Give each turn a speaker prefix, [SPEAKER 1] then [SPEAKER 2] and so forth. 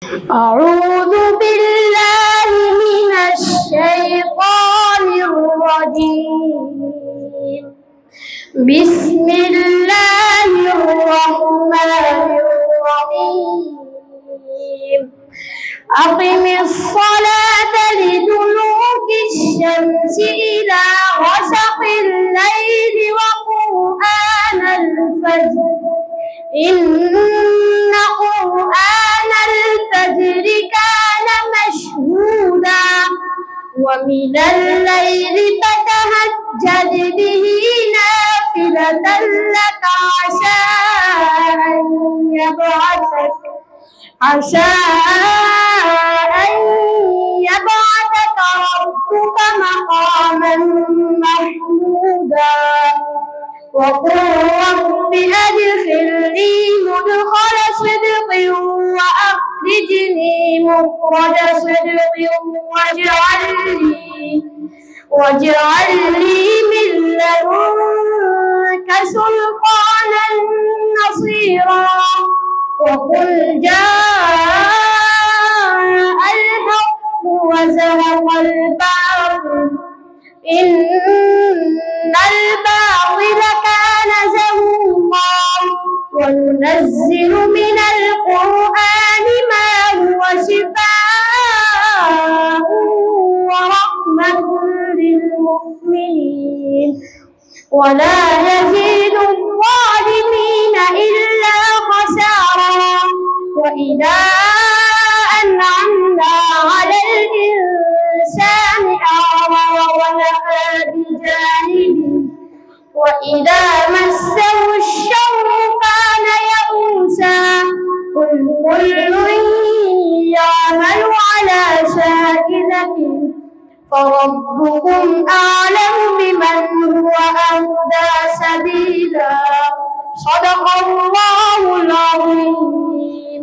[SPEAKER 1] أعوذ بالله من الشيطان الرجيم. بسم الله الرحمن الرحيم. أقم الصلاة لدلوك الشمس إلى غسق الليل وقرآن الفجر إن قرآن الفجر كان مشهودا ومن الليل فتهجد به نافلة لك عسى أن يبعثك ربك مقاما محمودا وقل رب أدخلني مدخل صدق وأخرجني مخرج صدق واجعل لي من لدنك سلطانا نصيرا وقل جاء الحق وزهق الباطل إن الباطل كان زهوقا وننزل من القرآن ما هو شفاء ورحمة للمؤمنين ولا يزيد الظالمين إلا خسارا وإذا أنعمنا على الإنسان أعرض ونأى بجانبه وإذا مسه الشر كان يئوسا قل كل يعمل على شاكلته فربكم أعلم بمن هو أهدى سبيلا صدق الله العظيم.